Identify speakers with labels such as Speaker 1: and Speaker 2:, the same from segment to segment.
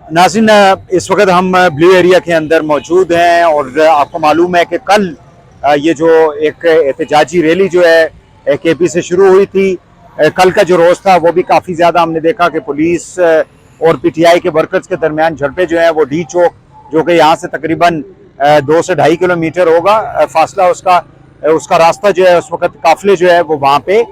Speaker 1: नाज़रीन, इस वक्त हम ब्लू एरिया के अंदर मौजूद हैं और आपको मालूम है कि कल ये जो एक एहतजाजी रैली जो है केपी से शुरू हुई थी। कल का जो रोज़ था वो भी काफ़ी ज़्यादा हमने देखा कि पुलिस और पीटीआई के वर्कर्स के दरमियान झड़पें जो हैं वो डी चौक, जो कि यहाँ से तकरीबन 2 से 2.5 किलोमीटर होगा फासला उसका रास्ता जो है, उस वक्त काफिले जो है वो वहाँ पे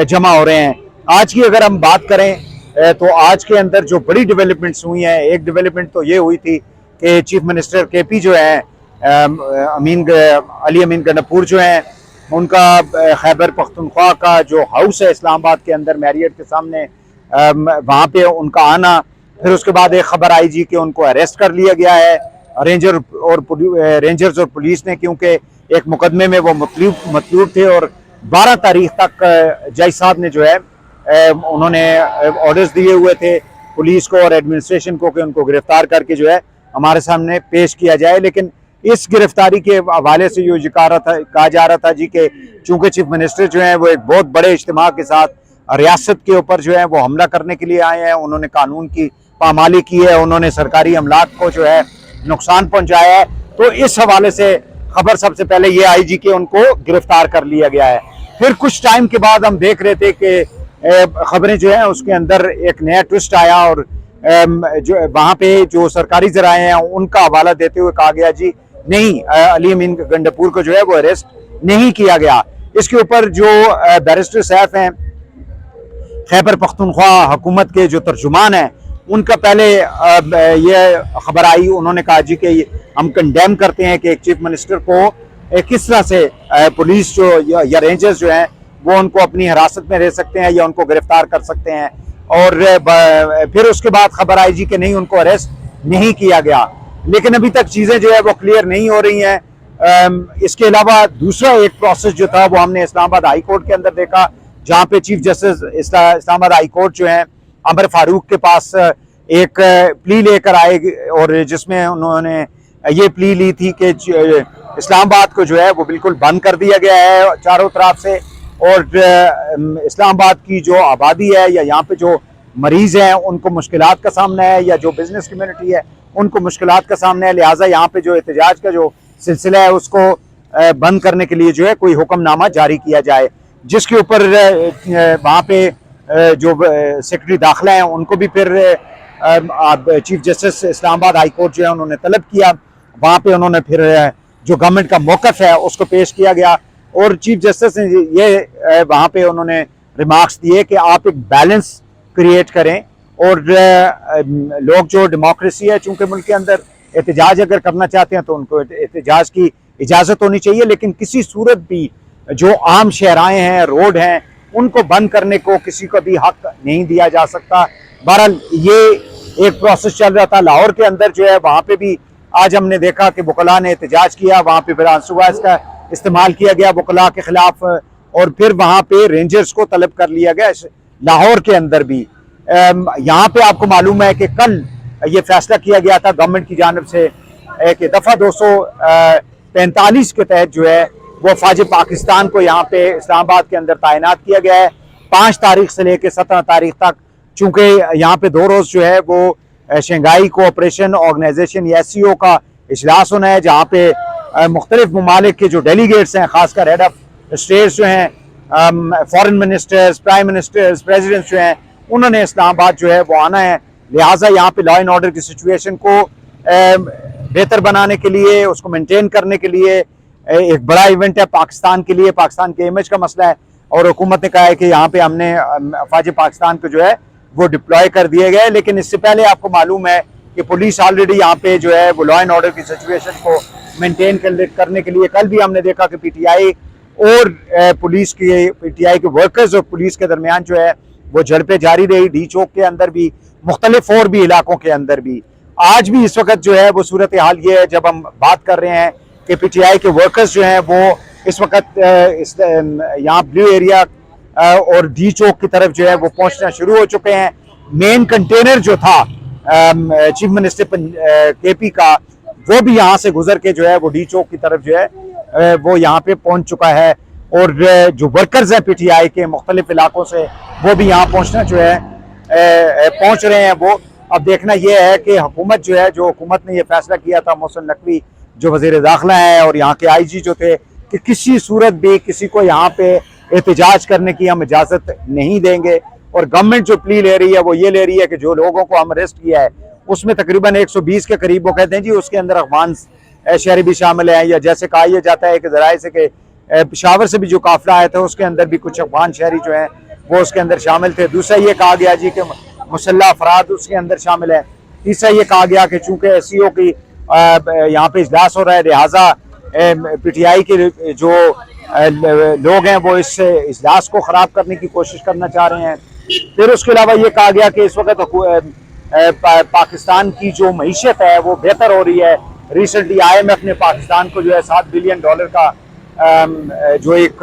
Speaker 1: जमा हो रहे हैं। आज की अगर हम बात करें तो आज के अंदर जो बड़ी डेवलपमेंट्स हुई हैं, एक डेवलपमेंट तो ये हुई थी कि चीफ मिनिस्टर केपी जो है अली अमीन गंडापुर जो हैं, उनका खैबर पख्तूनख्वा का जो हाउस है इस्लामाबाद के अंदर मैरियट के सामने, वहाँ पे उनका आना। फिर उसके बाद एक खबर आई जी कि उनको अरेस्ट कर लिया गया है रेंजर्स और पुलिस ने, क्योंकि एक मुकदमे में वो मतलूब थे और 12 तारीख तक जज साहब ने जो है उन्होंने ऑर्डर्स दिए हुए थे पुलिस को और एडमिनिस्ट्रेशन को कि उनको गिरफ्तार करके जो है हमारे सामने पेश किया जाए। लेकिन इस गिरफ्तारी के हवाले से ये कहा जा रहा था जी कि चूंकि चीफ मिनिस्टर जो है वो एक बहुत बड़े इज्तिमा के साथ रियासत के ऊपर जो है वो हमला करने के लिए आए हैं, उन्होंने कानून की पामाली की है, उन्होंने सरकारी अमलाक को जो है नुकसान पहुंचाया है, तो इस हवाले से खबर सबसे पहले ये आई जी कि उनको गिरफ्तार कर लिया गया है। फिर कुछ टाइम के बाद हम देख रहे थे कि खबरें जो है उसके अंदर एक नया ट्विस्ट आया और जो वहाँ पे जो सरकारी जराए हैं उनका हवाला देते हुए कहा गया जी नहीं, अली अमीन गंडापुर को जो है वो अरेस्ट नहीं किया गया। इसके ऊपर जो बैरिस्टर सैफ हैं, खैबर पख्तूनख्वा हुकूमत के जो तर्जुमान हैं, उनका पहले ये खबर आई, उन्होंने कहा जी कि हम कंडेम करते हैं कि एक चीफ मिनिस्टर को किस तरह से पुलिस जो या रेंजर्स जो हैं वो उनको अपनी हिरासत में रह सकते हैं या उनको गिरफ्तार कर सकते हैं। और फिर उसके बाद खबर आई जी कि नहीं, उनको अरेस्ट नहीं किया गया। लेकिन अभी तक चीज़ें जो है वो क्लियर नहीं हो रही हैं। इसके अलावा दूसरा एक प्रोसेस जो था वो हमने इस्लामाबाद हाई कोर्ट के अंदर देखा, जहाँ पे chief justice Islamabad high court जो है अमर फारूक के पास एक प्ली लेकर आए और जिसमें उन्होंने ये प्ली ली थी कि इस्लामाबाद को जो है वो बिल्कुल बंद कर दिया गया है चारों तरफ से, और इस्लामाबाद की जो आबादी है या यहाँ पे जो मरीज हैं उनको मुश्किलात का सामना है, या जो बिजनेस कम्युनिटी है उनको मुश्किलात का सामना है। लिहाजा यहाँ पे जो एहतजाज का जो सिलसिला है उसको बंद करने के लिए जो है कोई हुक्मनामा जारी किया जाए, जिसके ऊपर वहाँ पे जो सेक्रेटरी दाखिला हैं उनको भी फिर chief justice Islamabad high court जो है उन्होंने तलब किया। वहाँ पे उन्होंने फिर जो गवर्नमेंट का मौक़िफ़ है उसको पेश किया गया और चीफ जस्टिस ने ये वहाँ पे उन्होंने रिमार्क्स दिए कि आप एक बैलेंस क्रिएट करें और लोग जो डेमोक्रेसी है, चूँकि मुल्क के अंदर एहतजाज अगर करना चाहते हैं तो उनको एहतजाज की इजाज़त होनी चाहिए, लेकिन किसी सूरत भी जो आम शहराएँ हैं, रोड हैं, उनको बंद करने को किसी को भी हक नहीं दिया जा सकता। बहरहाल ये एक प्रोसेस चल रहा था लाहौर के अंदर जो है, वहाँ पे भी आज हमने देखा कि वकला ने एहतजाज किया, वहाँ पे फिर आंसू गैस का इस्तेमाल किया गया वकला के खिलाफ, और फिर वहाँ पे रेंजर्स को तलब कर लिया गया लाहौर के अंदर भी। यहाँ पे आपको मालूम है कि कल ये फैसला किया गया था गवर्नमेंट की जानिब से कि दफ़ा 245 के तहत जो है वो फौज पाकिस्तान को यहाँ पे इस्लामाबाद के अंदर तैनात किया गया है 5 तारीख से लेकर 17 तारीख तक। चूँकि यहाँ पे 2 रोज़ जो है वो शंघाई कोऑपरेशन ऑर्गेनाइजेशन या SCO का इजलास होना है, जहाँ पे मुख्तलिफ ममालिक के जो डेलीगेट्स हैं, खासकर हेड ऑफ स्टेट्स जो हैं, foreign ministers, prime ministers, presidents जो हैं, उन्होंने इस्लामाबाद जो है वो आना है। लिहाजा यहाँ पे लॉ एंड ऑर्डर की सिचुएशन को बेहतर बनाने के लिए, उसको मेंटेन करने के लिए एक बड़ा इवेंट है पाकिस्तान के लिए, पाकिस्तान के इमेज का मसला है, और हुकूमत ने कहा है कि यहाँ पे हमने फौज पाकिस्तान को जो है वो डिप्लॉय कर दिए गए। लेकिन इससे पहले आपको मालूम है कि पुलिस ऑलरेडी यहाँ पे जो है वो लॉ एंड ऑर्डर की सिचुएशन को मेंटेन करने के लिए, कल भी हमने देखा कि पीटीआई और पीटीआई के वर्कर्स और पुलिस के दरमियान जो है वो झड़पें जारी रही, डी चौक के अंदर भी, मुख्तलिफ और भी इलाकों के अंदर भी। आज भी इस वक्त जो है वो सूरत हाल ये है, जब हम बात कर रहे हैं कि पीटीआई के वर्कर्स जो हैं वो इस वक्त यहाँ ब्लू एरिया और डी चौक की तरफ जो है वो पहुंचना शुरू हो चुके हैं। मेन कंटेनर जो था चीफ मिनिस्टर केपी का, वो भी यहाँ से गुजर के जो है वो डी चौक की तरफ जो है वो यहाँ पे पहुंच चुका है, और जो वर्कर्स हैं पीटीआई के मुख्तलिफ इलाकों से वो भी यहाँ पहुँचना जो है पहुँच रहे हैं वो। अब देखना यह है कि हुकूमत जो है, जो हुकूमत ने यह फैसला किया था, मोहसिन नकवी जो वज़ीर दाखिला है और यहाँ के IG जो थे, कि किसी सूरत भी किसी को यहाँ पे एहतजाज करने की हम इजाज़त नहीं देंगे। और गवर्नमेंट जो प्ली ले रही है वो ये ले रही है कि जो लोगों को हम अरेस्ट किया है उसमें तकरीबन 120 के करीब, वो कहते हैं जी उसके अंदर अफगान शहरी भी शामिल हैं, या जैसे कहा यह जाता है कि ज़राए से कि पेशावर से भी जो काफिला आया था उसके अंदर भी कुछ अफगान शहरी जो हैं वो उसके अंदर शामिल थे। दूसरा ये कहा गया जी कि मुसल्लह अफराद उसके अंदर शामिल है। तीसरा ये कहा गया कि चूँकि SCO की यहाँ पे इजलास हो रहा है, लिहाजा PTI के जो लोग हैं वो इस इजलास को ख़राब करने की कोशिश करना चाह रहे हैं। फिर उसके अलावा ये कहा गया कि इस वक्त पाकिस्तान की जो मईशत है वो बेहतर हो रही है। रिसेंटली IMF ने पाकिस्तान को जो है $7 बिलियन का जो एक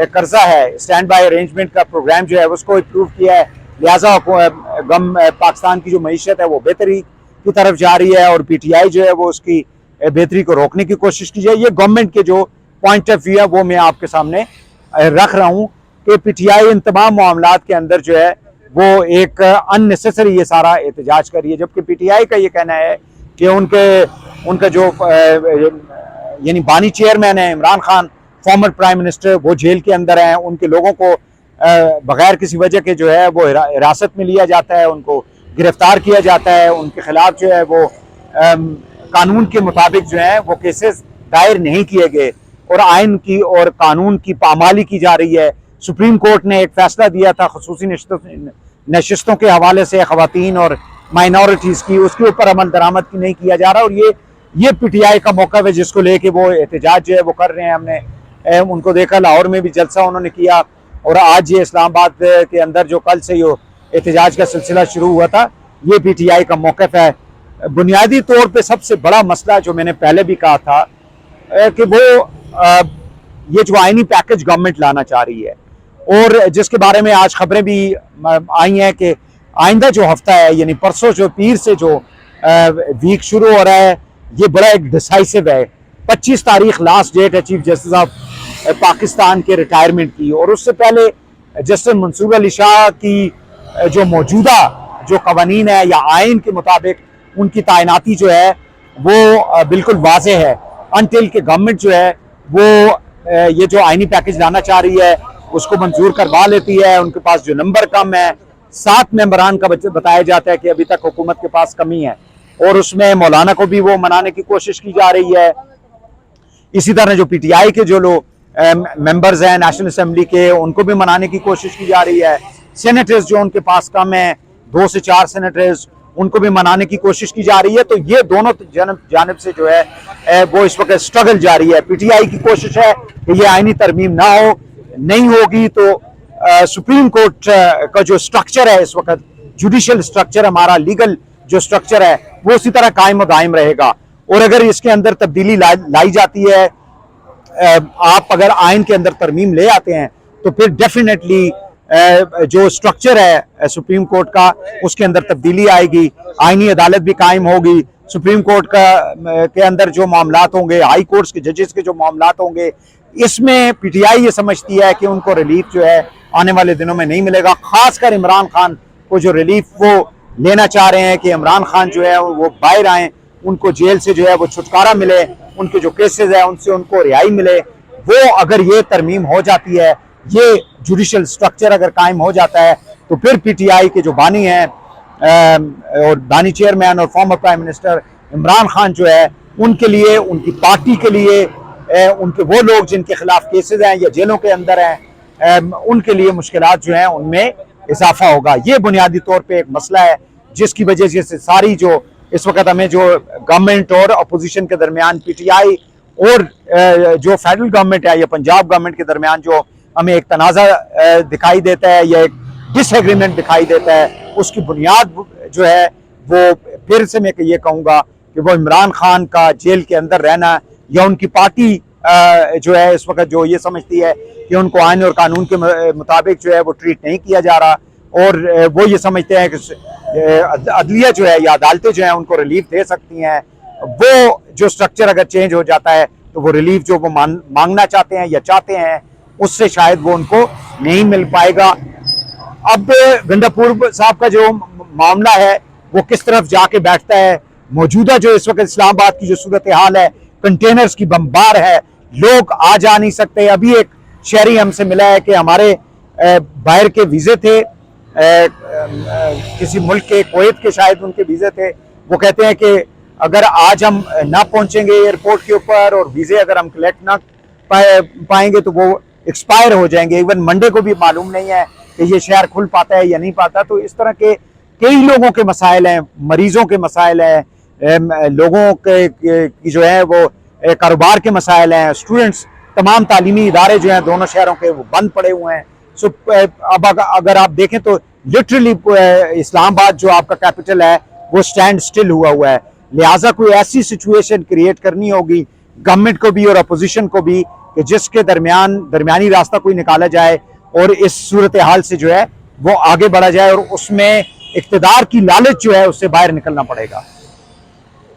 Speaker 1: कर्जा है, स्टैंड बाय अरेंजमेंट का प्रोग्राम जो है उसको अप्रूव किया है। लिहाजा पाकिस्तान की जो मईशत है वो बेहतरी की तरफ जा रही है और PTI जो है वो उसकी बेहतरी को रोकने की कोशिश की जाए। ये गवर्नमेंट के जो पॉइंट ऑफ व्यू है वो मैं आपके सामने रख रहा हूँ कि PTI इन तमाम मामलात के अंदर जो है वो एक अननेसेसरी ये सारा एहतजाज कर रही है। जबकि PTI का ये कहना है कि उनका जो यानी बानी चेयरमैन है Imran Khan, former prime minister, वो जेल के अंदर हैं। उनके लोगों को बगैर किसी वजह के जो है वो हिरासत में लिया जाता है, उनको गिरफ्तार किया जाता है, उनके खिलाफ जो है वो कानून के मुताबिक जो है वो केसेस दायर नहीं किए गए और आइन की और कानून की पामाली की जा रही है। सुप्रीम कोर्ट ने एक फैसला दिया था खुसूसी नशिस्तों के हवाले से ख़वातीन और माइनॉरिटीज़ की, उसके ऊपर अमल दरामद की नहीं किया जा रहा और ये PTI का मौका है जिसको लेके वो एहतजाज जो है वो कर रहे हैं। हमने उनको देखा, लाहौर में भी जलसा उन्होंने किया और आज ये इस्लामाबाद के अंदर जो कल से ये एहतजाज का सिलसिला शुरू हुआ था, ये PTI का मौक़िफ़ है। बुनियादी तौर पे सबसे बड़ा मसला जो मैंने पहले भी कहा था कि वो ये जो आइनी पैकेज गवर्नमेंट लाना चाह रही है और जिसके बारे में आज खबरें भी आई हैं कि आइंदा जो हफ्ता है यानी परसों जो पीर से जो वीक शुरू हो रहा है, ये बड़ा एक डिसाइसिव है। 25 तारीख लास्ट डेट है चीफ जस्टिस ऑफ पाकिस्तान के रिटायरमेंट की और उससे पहले जस्टिस मंसूर अली शाह की जो मौजूदा जो कवानीन है या आइन के मुताबिक उनकी तैनाती जो है वो बिल्कुल वाज़ेह है। अनटिल के गवर्नमेंट जो है वो ये जो आइनी पैकेज लाना चाह रही है उसको मंजूर करवा लेती है। उनके पास जो नंबर कम है, 7 मेंबरान का बताया जाता है कि अभी तक हुकूमत के पास कमी है और उसमें मौलाना को भी वो मनाने की कोशिश की जा रही है। इसी तरह जो PTI के जो लोग मेंबर्स हैं नेशनल असेंबली के, उनको भी मनाने की कोशिश की जा रही है। सेनेटर्स जो उनके पास कम है, 2 से 4 सेनेटर्स, उनको भी मनाने की कोशिश की जा रही है। तो ये दोनों जानिब से जो है वो इस वक्त स्ट्रगल जारी है। PTI की कोशिश है कि ये आइनी तरमीम ना हो, नहीं होगी तो सुप्रीम कोर्ट का जो स्ट्रक्चर है इस वक्त, जुडिशल स्ट्रक्चर, हमारा लीगल जो स्ट्रक्चर है वो उसी तरह कायम दायम रहेगा। और अगर इसके अंदर तब्दीली लाई जाती है, आप अगर आइन के अंदर तरमीम ले आते हैं तो फिर डेफिनेटली जो स्ट्रक्चर है सुप्रीम कोर्ट का उसके अंदर तब्दीली आएगी, आइनी अदालत भी कायम होगी। सुप्रीम कोर्ट के अंदर जो मामलात होंगे, हाई कोर्ट्स के जजेस के जो मामलात होंगे, इसमें PTI ये समझती है कि उनको रिलीफ जो है आने वाले दिनों में नहीं मिलेगा। खासकर इमरान खान को जो रिलीफ वो लेना चाह रहे हैं कि इमरान खान जो है वो बाहर आए, उनको जेल से जो है वो छुटकारा मिले, उनके जो केसेस है उनसे उनको रिहाई मिले, वो अगर ये तरमीम हो जाती है, ये जुडिशल स्ट्रक्चर अगर कायम हो जाता है तो फिर PTI के जो बानी हैं और बानी चेयरमैन और former prime minister Imran Khan जो है उनके लिए, उनकी पार्टी के लिए, उनके वो लोग जिनके खिलाफ केसेस हैं या जेलों के अंदर हैं, उनके लिए मुश्किलात जो हैं उनमें इजाफा होगा। ये बुनियादी तौर पे एक मसला है जिसकी वजह से सारी जो इस वक्त हमें जो गवर्नमेंट और अपोजिशन के दरमियान PTI और जो फेडरल गवर्नमेंट है या पंजाब गवर्नमेंट के दरमियान जो हमें एक तनाज़ा दिखाई देता है या एक डिसएग्रीमेंट दिखाई देता है, उसकी बुनियाद जो है वो फिर से मैं ये कहूँगा कि वो इमरान खान का जेल के अंदर रहना या उनकी पार्टी जो है इस वक्त जो ये समझती है कि उनको आइन और कानून के मुताबिक जो है वो ट्रीट नहीं किया जा रहा और वो ये समझते हैं कि अदलिया जो है या अदालतें जो हैं उनको रिलीफ दे सकती हैं, वो जो स्ट्रक्चर अगर चेंज हो जाता है तो वो रिलीफ जो वो मांगना चाहते हैं या चाहते हैं उससे शायद वो उनको नहीं मिल पाएगा। अब गंडापुर साहब का जो मामला है वो किस तरफ जाके बैठता है। मौजूदा जो इस वक्त इस्लामाबाद की जो सूरत हाल है, कंटेनर्स की बमबार है, लोग आ जा नहीं सकते। अभी एक शहरी हमसे मिला है कि हमारे बाहर के वीज़े थे, किसी मुल्क के, कुवैत के शायद उनके वीज़े थे। वो कहते हैं कि अगर आज हम ना पहुंचेंगे एयरपोर्ट के ऊपर और वीज़े अगर हम कलेक्ट ना पाएंगे तो वो एक्सपायर हो जाएंगे। इवन मंडे को भी मालूम नहीं है कि ये शहर खुल पाता है या नहीं पाता। तो इस तरह के कई लोगों के मसाइल हैं, मरीजों के मसाइल हैं, लोगों के जो है वो कारोबार के मसाइल हैं, स्टूडेंट्स, तमाम तालीमी इदारे जो हैं दोनों शहरों के वो बंद पड़े हुए हैं। सो अब अगर आप देखें तो लिटरली इस्लामाबाद जो आपका कैपिटल है वो स्टैंड स्टिल हुआ है। लिहाजा कोई ऐसी सिचुएशन क्रिएट करनी होगी गवर्नमेंट को भी और अपोजिशन को भी कि जिसके दरमियानी रास्ता कोई निकाला जाए और इस सूरत हाल से जो है वो आगे बढ़ा जाए, और उसमें इक़्तिदार की लालच जो है उससे बाहर निकलना पड़ेगा।